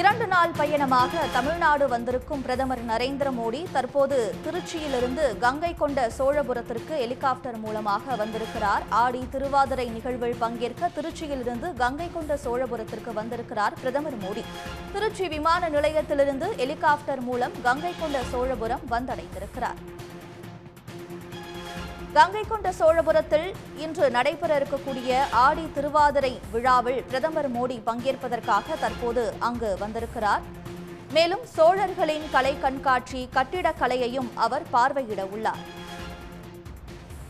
2 நாள் பயணமாக தமிழ்நாடு வந்திருக்கும் பிரதமர் நரேந்திர மோடி தற்போது திருச்சியிலிருந்து கங்கை கொண்ட சோழபுரத்திற்கு ஹெலிகாப்டர் மூலமாக வந்திருக்கிறார். ஆடி திருவாதிரை நிகழ்வில் பங்கேற்க திருச்சியிலிருந்து கங்கை கொண்ட சோழபுரத்திற்கு வந்திருக்கிறார் பிரதமர் மோடி. திருச்சி விமான நிலையத்திலிருந்து ஹெலிகாப்டர் மூலம் கங்கை கொண்ட சோழபுரம் வந்தடைந்திருக்கிறார். கங்கை கொண்ட சோழபுரத்தில் இன்று நடைபெற இருக்கக்கூடிய ஆடி திருவாதிரை விழாவில் பிரதமர் மோடி பங்கேற்பதற்காக தற்போது அங்கு வந்திருக்கிறார். மேலும் சோழர்களின் கலை கண்காட்சி, கட்டிடக்கலையையும் அவர் பார்வையிட உள்ளார்.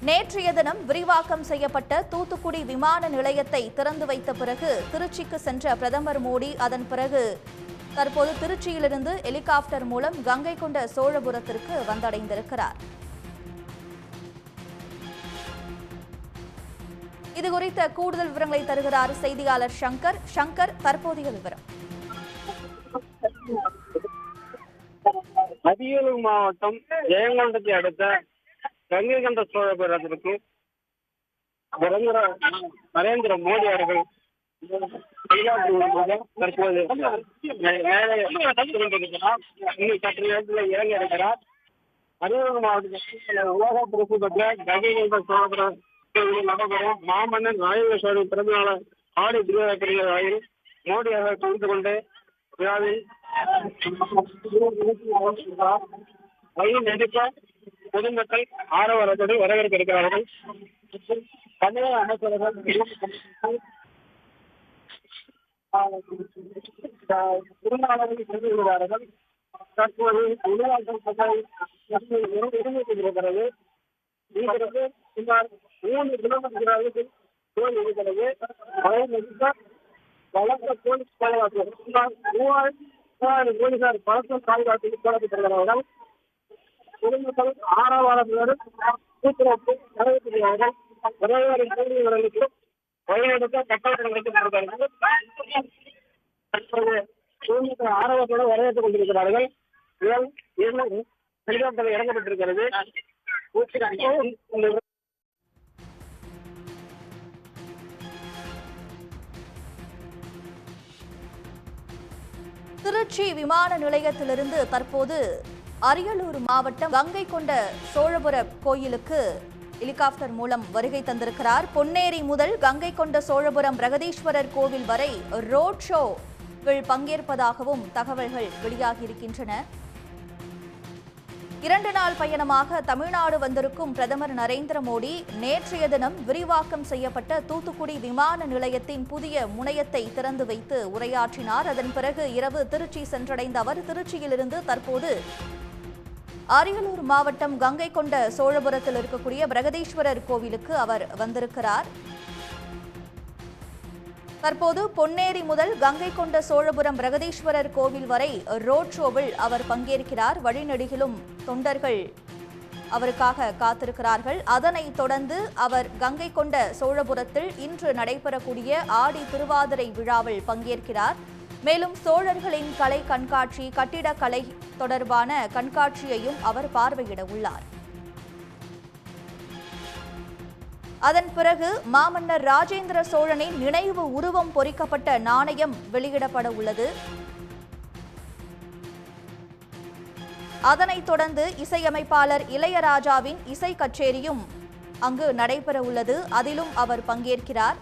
நேற்றைய தினம் விரிவாக்கம் செய்யப்பட்ட தூத்துக்குடி விமான நிலையத்தை திறந்து வைத்த பிறகு திருச்சிக்கு சென்ற பிரதமர் மோடி அதன் பிறகு தற்போது திருச்சியிலிருந்து ஹெலிகாப்டர் மூலம் கங்கை கொண்ட சோழபுரத்திற்கு வந்தடைந்திருக்கிறார். இதுகுறித்த கூடுதல் விவரங்களை தருகிறார் செய்தியாளர் சங்கர். சங்கர், தற்போதைய விவரம். அரியலூர் மாவட்டம் ஜெயங்கொண்டத்தை அடுத்த கங்கை கொண்ட சோழபுரத்திற்கு நரேந்திர மோடி அவர்கள் தற்போது இன்னும் சற்று நேரத்தில் இறங்க இருக்கிறார். அரியலூர் மாவட்டத்தில் உலக பிரசித்தி பெற்ற கங்கை கொண்ட சோழபுரம் நடைபெறும் மாமன்னன் ராஜேந்திர சோழன் பிறந்தநாள் ஆடி திருவாதிரை வாயில் மோடி அவர்கள் கலந்து கொண்டு விழாவில் வழி நெடுக்க பொதுமக்கள் ஆரவாரத்தோடு வரவேற்க இருக்கிறார்கள். தமிழக அமைச்சர்கள் திருநாளர்கள் சென்று விடுவார்கள். தற்போது இருக்கிறது. இதற்கு சுமார் 3 கிலோமீட்டர் அளவுக்கு தோல் இருக்கிறது. வளர்த்த போலீஸ் பாதுகாப்பு சுமார் 3000 போலீசார் பலத்த பாதுகாப்பு போடப்பட்டிருக்கிறார்கள். பொதுமக்கள் ஆரவாரத்தோடு கூட்டுறவு நிறைவேற்றுகிறார்கள். உறவினரின் கேள்விகளுக்கு வழிநடத்த கட்டாயம் வைக்கப்பட்டிருக்கிறார்கள். தற்போது பொதுமக்கள் ஆரவாரத்தோடு வரவேற்றுக் கொண்டிருக்கிறார்கள். ஹெலிகாப்டர் இறங்கப்பட்டிருக்கிறது. திருச்சி விமான நிலையத்திலிருந்து தற்போது அரியலூர் மாவட்டம் கங்கை கொண்ட சோழபுர கோயிலுக்கு ஹெலிகாப்டர் மூலம் வருகை தந்திருக்கிறார். பொன்னேரி முதல் கங்கை கொண்ட சோழபுரம் பிரகதீஸ்வரர் கோவில் வரை ரோட் ஷோவில் பங்கேற்பதாகவும் தகவல்கள் வெளியாகியிருக்கின்றன. 2 நாள் பயணமாக தமிழ்நாடு வந்திருக்கும் பிரதமர் நரேந்திர மோடி நேற்றைய தினம் விரிவாக்கம் செய்யப்பட்ட தூத்துக்குடி விமான நிலையத்தின் புதிய முனையத்தை திறந்து வைத்து உரையாற்றினார். அதன் பிறகு இரவு திருச்சி சென்றடைந்த அவர் திருச்சியிலிருந்து தற்போது அரியலூர் மாவட்டம் கங்கை கொண்ட சோழபுரத்தில் இருக்கக்கூடிய பிரகதீஸ்வரர் கோவிலுக்கு அவர் வந்திருக்கிறார். தற்போது பொன்னேரி முதல் கங்கை கொண்ட சோழபுரம் பிரகதீஸ்வரர் கோவில் வரை ரோட் ஷோவில் அவர் பங்கேற்கிறார். வழிநெடுகிலும் தொண்டர்கள் அவருக்காக காத்திருக்கிறார்கள். அதனைத் தொடர்ந்து அவர் கங்கை கொண்ட சோழபுரத்தில் இன்று நடைபெறக்கூடிய ஆடி திருவாதிரை விழாவில் பங்கேற்கிறார். மேலும் சோழர்களின் கலை கண்காட்சி, கட்டிடக்கலை தொடர்பான கண்காட்சியையும் அவர் பார்வையிட உள்ளார். அதன் பிறகு மாமன்னர் ராஜேந்திர சோழனின் நினைவு உருவம் பொறிக்கப்பட்ட நாணயம் வெளியிடப்பட உள்ளது. அதனைத் தொடர்ந்து இசையமைப்பாளர் இளையராஜாவின் இசை கச்சேரியும் அங்கு நடைபெற உள்ளது. அதிலும் அவர் பங்கேற்கிறார்.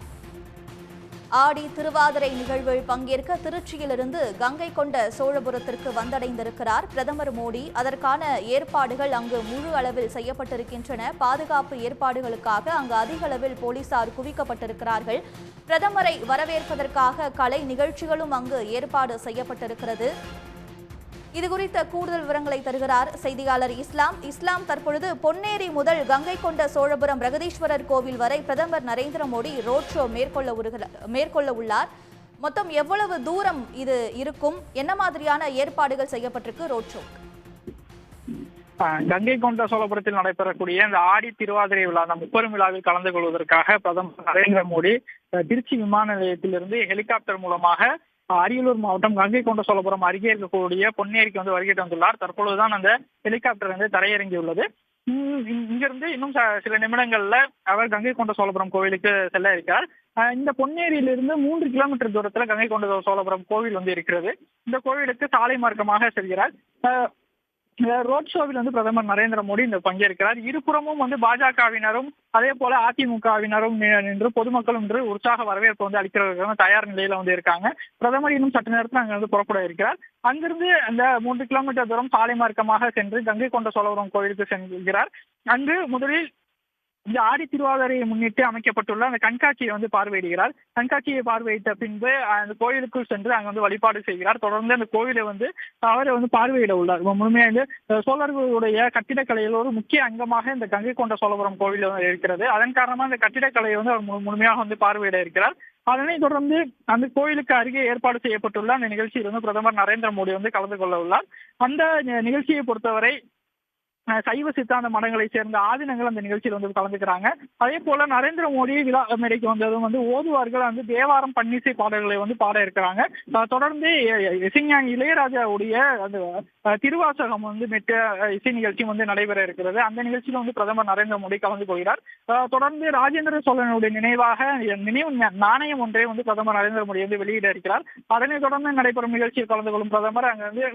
ஆடி திருவாதிரை நிகழ்வில் பங்கேற்க திருச்சியிலிருந்து கங்கை கொண்ட சோழபுரத்திற்கு வந்தடைந்திருக்கிறார் பிரதமர் மோடி. அதற்கான ஏற்பாடுகள் அங்கு முழு அளவில் செய்யப்பட்டிருக்கின்றன. பாதுகாப்பு ஏற்பாடுகளுக்காக அங்கு அதிக அளவில் போலீசார் குவிக்கப்பட்டிருக்கிறார்கள். பிரதமரை வரவேற்பதற்காக கலை நிகழ்ச்சிகளும் அங்கு ஏற்பாடு செய்யப்பட்டிருக்கிறது. இதுகுறித்த கூடுதல் விவரங்களை தருகிறார் செய்தியாளர் இஸ்லாம். தற்பொழுது பொன்னேரி முதல் கங்கை கொண்ட சோழபுரம் பிரகதீஸ்வரர் கோவில் வரை பிரதமர் நரேந்திர மோடி ரோட் ஷோ மேற்கொள்ள உள்ளார். மொத்தம் எவ்வளவு தூரம் இது இருக்கும்? என்ன மாதிரியான ஏற்பாடுகள் செய்யப்பட்டிருக்கு ரோட் ஷோ? கங்கை கொண்ட சோழபுரத்தில் நடைபெறக்கூடிய இந்த ஆடி திருவாதிரை விழா, அந்த முப்பெரும் விழாவில் கலந்து கொள்வதற்காக பிரதமர் நரேந்திர மோடி திருச்சி விமான நிலையத்திலிருந்து ஹெலிகாப்டர் மூலமாக அரியலூர் மாவட்டம் கங்கை கொண்ட சோழபுரம் அருகே இருக்கக்கூடிய பொன்னேரிக்கு வருகை தந்துள்ளார். தற்பொழுதுதான் அந்த ஹெலிகாப்டர் தரையிறங்கியுள்ளது. இங்கிருந்து இன்னும் சில நிமிடங்கள்ல அவர் கங்கை கொண்ட சோழபுரம் கோவிலுக்கு செல்ல இருக்கிறார். இந்த பொன்னேரியிலிருந்து 3 கிலோமீட்டர் தூரத்துல கங்கை கொண்ட சோழபுரம் கோவில் வந்து இருக்கிறது. இந்த கோவிலுக்கு சாலை மார்க்கமாக செல்கிறார். ரோட் ஷோவில் பிரதமர் நரேந்திர மோடி பங்கேற்கிறார். இருபுறமும் பாஜகவினரும் அதே போல அதிமுகவினரும் நின்று பொதுமக்களும் என்று உற்சாக வரவேற்பு அளிக்கிறவர்கள் தயார் நிலையில இருக்காங்க. பிரதமர் இன்னும் சற்று நேரத்தில் அங்கிருந்து புறப்பட இருக்கிறார். அங்கிருந்து அந்த 3 கிலோமீட்டர் தூரம் சாலை மார்க்கமாக சென்று கங்கை கொண்ட சோழபுரம் கோவிலுக்கு செல்கிறார். அங்கு முதலில் இந்த ஆடி திருவாதிரையை முன்னிட்டு அமைக்கப்பட்டுள்ள அந்த கண்காட்சியை பார்வையிடுகிறார். கண்காட்சியை பார்வையிட்ட பின்பு அந்த கோயிலுக்குள் சென்று அங்க வழிபாடு செய்கிறார். தொடர்ந்து அந்த கோவிலை அவரை பார்வையிட உள்ளார். முழுமையாக சோழர்களுடைய கட்டிடக்கலையில் ஒரு முக்கிய அங்கமாக இந்த கங்கை கொண்ட சோழபுரம் கோவில் இருக்கிறது. அதன் காரணமாக இந்த கட்டிடக்கலையை அவர் முழுமையாக பார்வையிட இருக்கிறார். அதனைத் தொடர்ந்து அந்த கோயிலுக்கு அருகே ஏற்பாடு செய்யப்பட்டுள்ள அந்த நிகழ்ச்சியில் பிரதமர் நரேந்திர மோடி கலந்து கொள்ள உள்ளார். அந்த நிகழ்ச்சியை பொறுத்தவரை சைவ சித்தாந்த மடங்களை சேர்ந்த ஆதினங்கள் அந்த நிகழ்ச்சியில் கலந்துக்கிறாங்க. அதே போல நரேந்திர மோடி விழா மேடைக்கு வந்ததும் தேவார்கள் தேவாரம் பன்னிசை பாடல்களை பாட இருக்கிறாங்க. தொடர்ந்து இசைஞானி இளையராஜாவுடைய அந்த திருவாசகம் மெட்ட இசை நிகழ்ச்சி நடைபெற இருக்கிறது. அந்த நிகழ்ச்சியில் பிரதமர் நரேந்திர மோடி கலந்து கொள்கிறார். தொடர்ந்து ராஜேந்திர சோழனுடைய நினைவாக நினைவு நாணயம் ஒன்றை பிரதமர் நரேந்திர மோடி வெளியிட இருக்கிறார். அதனைத் தொடர்ந்து நடைபெறும் நிகழ்ச்சியில் கலந்து கொள்ளும் பிரதமர் அங்கு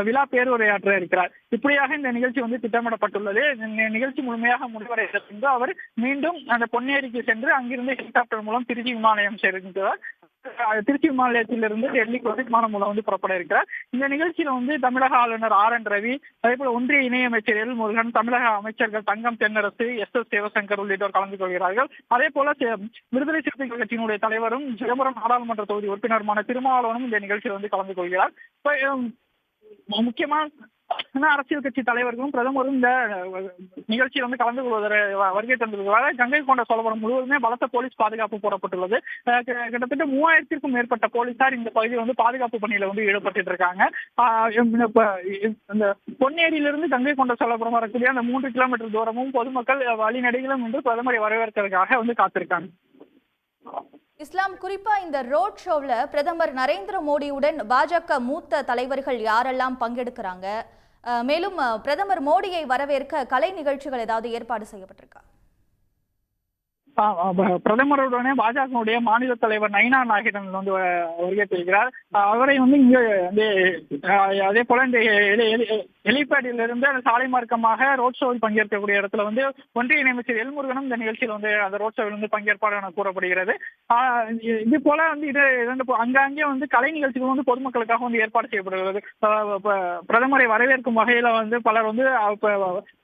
விழா பேருரையாற்ற இருக்கிறார். இப்படியாக இந்த நிகழ்ச்சி திட்டமிடப்பட்டுள்ளது. நிகழ்ச்சி முழுமையாக முடிவடைந்த பின்பு அவர் மீண்டும் அந்த பொன்னேரிக்கு சென்று அங்கிருந்து ஹெலிகாப்டர் மூலம் திருச்சி விமான நிலையம் செல்கிறார். திருச்சி விமான நிலையத்திலிருந்து டெல்லிக்கு விமானம் மூலம் புறப்பட இருக்கிறார். இந்த நிகழ்ச்சியில் தமிழக ஆளுநர் RN ரவி, அதே போல ஒன்றிய இணையமைச்சர் எல் முருகன், தமிழக அமைச்சர்கள் தங்கம் தென்னரசு, SS சிவசங்கர் உள்ளிட்டோர் கலந்து கொள்கிறார்கள். அதே போல விடுதலை சிறுத்தைகள் கட்சியினுடைய தலைவரும் சிதம்பரம் நாடாளுமன்ற தொகுதி உறுப்பினருமான திருமாவளவனும் இந்த நிகழ்ச்சியில் கலந்து கொள்கிறார். முக்கியமா அரசியல் கட்சி தலைவர்களும் பிரதமரும் இந்த நிகழ்ச்சியில் கலந்து கொள்வதற்கு வருகை தந்திருக்கிறார். கங்கை கொண்ட சோழபுரம் முழுவதுமே பலத்த போலீஸ் பாதுகாப்பு போடப்பட்டுள்ளது. கிட்டத்தட்ட 3000க்கும் மேற்பட்ட போலீசார் இந்த பகுதியில் பாதுகாப்பு பணியில ஈடுபட்டு இருக்காங்க. இந்த பொன்னேரியிலிருந்து கங்கை கொண்ட சோழபுரம் வரக்கூடிய அந்த 3 கிலோமீட்டர் தூரமும் பொதுமக்கள் வழிநடைகளும் பிரதமரை வரவேற்கிறதுக்காக காத்திருக்காங்க. இஸ்லாம், குறிப்பா இந்த ரோட் ஷோவில் பிரதமர் நரேந்திர மோடியுடன் பாஜக மூத்த தலைவர்கள் யாரெல்லாம் பங்கெடுக்கிறாங்க? மேலும் பிரதமர் மோடியை வரவேற்க கலை நிகழ்ச்சிகள் ஏதாவது ஏற்பாடு செய்யப்பட்டிருக்கா? பிரதமருடனே பாஜகவுடைய மாநில தலைவர் நயினா நாகேந்திரன் வருகை தருகிறார். அவரை இங்க அதே போல இந்த ஹெலிபேடில் இருந்து அந்த சாலை மார்க்கமாக ரோட் ஷோவில் பங்கேற்கக்கூடிய இடத்துல ஒன்றிய இணையமைச்சர் எல் முருகனும் இந்த நிகழ்ச்சியில் அந்த ரோட் ஷோவில் பங்கேற்பார் என கூறப்படுகிறது. இது போல இது அங்கங்கே கலை நிகழ்ச்சிகள் பொதுமக்களுக்காக ஏற்பாடு செய்யப்படுகிறது. பிரதமரை வரவேற்கும் வகையில பலர்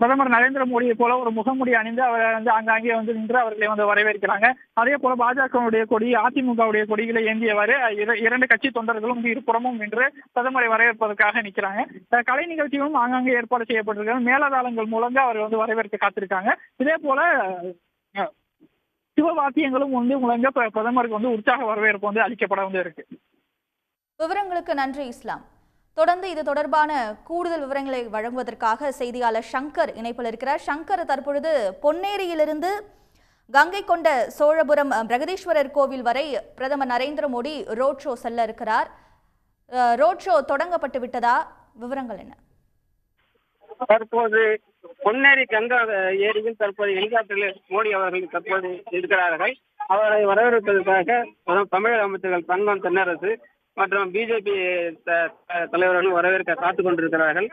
பிரதமர் நரேந்திர மோடியை போல ஒரு முகமுடி அணிந்து அவர் அங்கங்கே நின்று அவர்களை வரவேற்கிறாங்க. அதே போல பாஜகவுடைய கொடி, அதிமுகவுடைய கொடிகளை ஏந்தியவாறு 2 கட்சி தொண்டர்களும் இருபுறமும் நின்று பிரதமரை வரவேற்பதற்காக நிற்கிறாங்க. கலை நிகழ்ச்சிகளும் ஆங்காங்கே ஏற்பாடு செய்யப்பட்டிருக்காங்க. மேலதாளங்கள் மூலம் அவர் வரவேற்க காத்திருக்காங்க. இதே போல சிவவாத்தியங்களும் முழங்க பிரதமருக்கு உற்சாக வரவேற்பு அளிக்கப்பட இருக்கு. விவரங்களுக்கு நன்றி இஸ்லாம். தொடர்ந்து இது தொடர்பான கூடுதல் விவரங்களை வழங்குவதற்காக செய்தியாளர் சங்கர் இணைப்பில் இருக்கிறார். சங்கர், தற்பொழுது பொன்னேரியிலிருந்து கங்கை கொண்ட சோழபுரம் பிரகதீஸ்வரர் கோவில் வரை பிரதமர் நரேந்திர மோடி ரோட் ஷோ செல்ல இருக்கிறார். ரோட் ஷோ தொடங்கப்பட்டு விட்டதா? விவரங்கள் என்ன? தற்போது பொன்னேரி கங்கா ஏரியில் தற்போது ஹெலிகாப்டரில் மோடி அவர்கள் தற்போது இருக்கிறார்கள். அவரை வரவேற்பதற்காக தமிழக அமைச்சர்கள் தங்கம் தென்னரசு மற்றும் பிஜேபி தலைவர்களும் வரவேற்க காத்துக் கொண்டிருக்கிறார்கள்.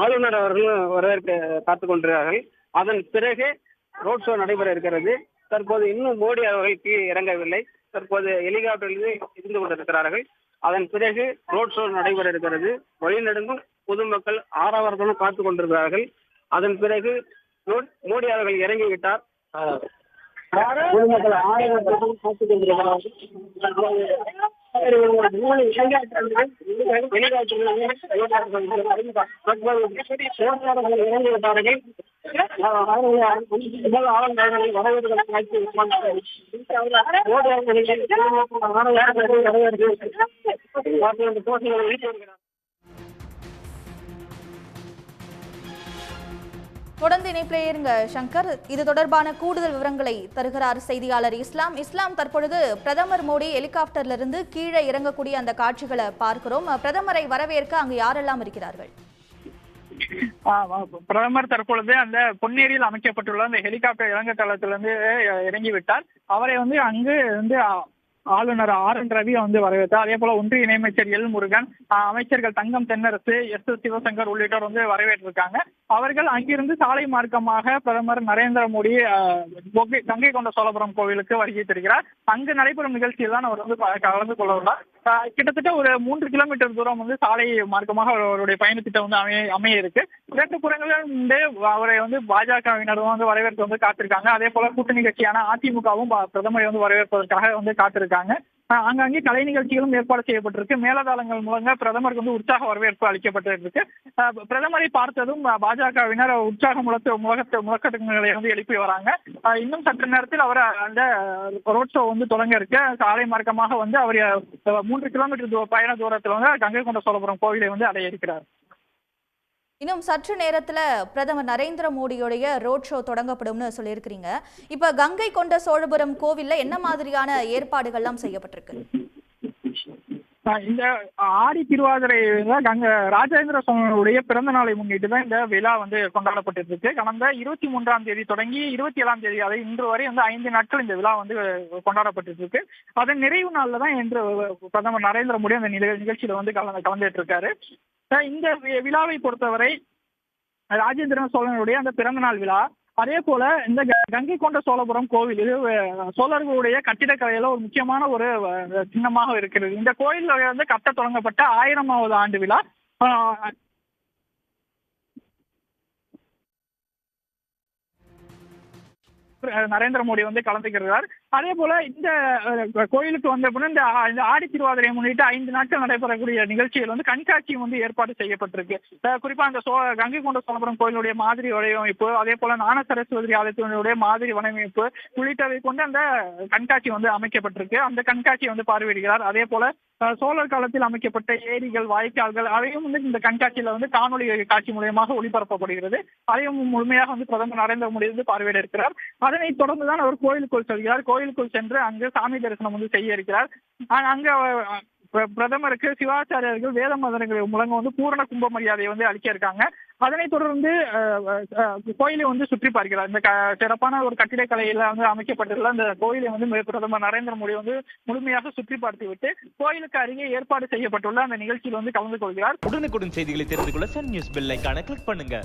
ஆளுநர் அவர்களும் வரவேற்க காத்துக் கொண்டிருக்கிறார்கள். அதன் பிறகு ரோட் ஷோ நடைபெற இருக்கிறது. தற்போது இன்னும் மோடி அவர்கள் கீழே இறங்கவில்லை. தற்போது ஹெலிகாப்டரில் இருந்து கொண்டிருக்கிறார்கள். அதன் பிறகு ரோட் ஷோ நடைபெற இருக்கிறது. வழிநெடுங்கும் பொதுமக்கள் ஆரவாரத்துடன் காத்துக் கொண்டிருக்கிறார்கள். அதன் பிறகு மோடி அவர்கள் இறங்கிவிட்டார். பொதுமக்கள் ஆரவாரத்துடன் காத்துக் கொண்டிருக்கிறார்கள். தொடர்ந்து இணைப்பிலே இருங்க சங்கர். இது தொடர்பான கூடுதல் விவரங்களை தருகிறார் செய்தியாளர் இஸ்லாம். இஸ்லாம், தற்பொழுது பிரதமர் மோடி ஹெலிகாப்டர்லிருந்து கீழே இறங்கக்கூடிய அந்த காட்சிகளை பார்க்கிறோம். பிரதமரை வரவேற்க அங்கு யாரெல்லாம் இருக்கிறார்கள்? பிரதமர் தற்பொழுது அந்த பொன்னேரியில் அமைக்கப்பட்டுள்ள அந்த ஹெலிகாப்டர் இறங்க தளத்திலிருந்து இறங்கிவிட்டார். அவரை வந்து அங்கு வந்து ஆளுநர் RN ரவி வந்து வரவேற்றார். அதே போல ஒன்றிய இணையமைச்சர் முருகன், அமைச்சர்கள் தங்கம் தென்னரசு, சிவசங்கர் உள்ளிட்டோர் வந்து வரவேற்றிருக்காங்க. அவர்கள் அங்கிருந்து சாலை மார்க்கமாக பிரதமர் நரேந்திர மோடி கங்கை கொண்ட சோழபுரம் கோவிலுக்கு வருகை தருகிறார். அங்கு நடைபெறும் நிகழ்ச்சியில் தான் அவர் வந்து கலந்து கொள்ள உள்ளார். கிட்டத்தட்ட ஒரு 3 கிலோமீட்டர் தூரம் வந்து சாலை மார்க்கமாக அவருடைய பயணத்திட்டம் வந்து அமைய இருக்கு. 2 புறங்களிலிருந்து அவரை வந்து பாஜகவினரும் வந்து வரவேற்க வந்து காத்திருக்காங்க. அதே போல கூட்டணி கட்சியான அதிமுகவும் பிரதமரை வந்து வரவேற்பதற்காக வந்து காத்திருக்காங்க. அங்கங்கே கலை நிகழ்ச்சிகளும் ஏற்பாடு செய்யப்பட்டிருக்கு. மேலதாளங்கள் மூலங்க பிரதமருக்கு வந்து உற்சாக வரவேற்பு அளிக்கப்பட்டிருக்கு. பிரதமரை பார்த்ததும் பாஜகவினர் உற்சாக முழக்கங்களை வந்து எழுப்பி வராங்க. இன்னும் சற்று நேரத்தில் அவர் அந்த ரோட் ஷோ வந்து தொடங்க இருக்கு. சாலை மார்க்கமாக வந்து அவர் 3 கிலோமீட்டர் பயண தூரத்தில் வந்து கங்கை கொண்ட சோழபுரம் கோவிலை வந்து அடைய இருக்கிறார். இன்னும் சற்று நேரத்துல பிரதமர் நரேந்திர மோடியுடைய ரோட் ஷோ தொடங்கப்படும்னு சொல்லியிருக்கிறீங்க. இப்ப கங்கை கொண்ட சோழபுரம் கோவில்ல என்ன மாதிரியான ஏற்பாடுகள்லாம் செய்யப்பட்டிருக்கு? இந்த ஆடி திருவாதிரை ராஜேந்திர சோழனுடைய பிறந்த நாளை முன்னிட்டு தான் இந்த விழா வந்து கொண்டாடப்பட்டு இருக்கு. கடந்த 23ஆம் தேதி தொடங்கி 27ஆம் தேதி அதை இன்று வரை வந்து 5 நாட்கள் இந்த விழா வந்து கொண்டாடப்பட்டு இருக்கு. அதன் நிறைவு நாள்ல தான் இன்று பிரதமர் நரேந்திர மோடி அந்த நிகழ்ச்சியில வந்து கலந்துட்டு இருக்காரு. இந்த விழாவை பொறுத்தவரை ராஜேந்திர சோழனுடைய அந்த பிறந்த நாள் விழா, அதே போல இந்த கங்கை கொண்ட சோழபுரம் கோவில் இது சோழர்களுடைய கட்டிடக்கலையில ஒரு முக்கியமான ஒரு சின்னமாக இருக்கிறது. இந்த கோயில் வந்து கட்ட தொடங்கப்பட்ட 1000வது ஆண்டு விழா. நரேந்திர மோடி வந்து கலந்துக்கிறார். அதே போல இந்த கோயிலுக்கு வந்த இந்த ஆடி திருவாதிரையை முன்னிட்டு 5 நாட்கள் நடைபெறக்கூடிய நிகழ்ச்சிகள் வந்து கண்காட்சியும் வந்து ஏற்பாடு செய்யப்பட்டிருக்கு. குறிப்பா அந்த கங்கை கொண்ட சோழபுரம் கோயிலுடைய மாதிரி வடிவமைப்பு, அதே போல ஞான சரஸ்வதி ஆலயத்தினுடைய மாதிரி வடிவமைப்பு உள்ளிட்டவை கொண்டு அந்த கண்காட்சி வந்து அமைக்கப்பட்டிருக்கு. அந்த கண்காட்சியை வந்து பார்வையிடுகிறார். அதே போல சோழர் காலத்தில் அமைக்கப்பட்ட ஏரிகள், வாய்க்கால்கள் அதையும் வந்து இந்த கண்காட்சியில வந்து காணொலி காட்சி மூலமாக ஒளிபரப்பப்படுகிறது. அதையும் முழுமையாக வந்து பிரதமர் நரேந்திர மோடி வந்து பார்வையிட இருக்கிறார். அதனைத் தொடர்ந்துதான் அவர் கோயிலுக்குள் செல்கிறார். கோயிலுக்குள் சென்று அங்கு சாமி தரிசனம் வந்து செய்ய இருக்கிறார். அங்க பிரதமருக்கு சிவாச்சாரியர்கள் வேத மந்திரங்களை முழங்க வந்து பூரண கும்ப மரியாதையை வந்து அளிக்க இருக்காங்க. அதனைத் தொடர்ந்து கோயிலை வந்து சுற்றி பார்க்கிறார். இந்த சிறப்பான ஒரு கட்டிடக்கலையில வந்து அமைக்கப்பட்டுள்ள அந்த கோயிலை வந்து பிரதமர் நரேந்திர மோடி வந்து முழுமையாக சுற்றி பார்த்துவிட்டு கோயிலுக்கு அருகே ஏற்பாடு செய்யப்பட்டுள்ள அந்த நிகழ்ச்சியில் வந்து கலந்து கொள்கிறார். உடனுக்குடன் செய்திகளை தெரிந்து கொள்ள சன் நியூஸ் பெல் ஐகானை கிளிக் பண்ணுங்க.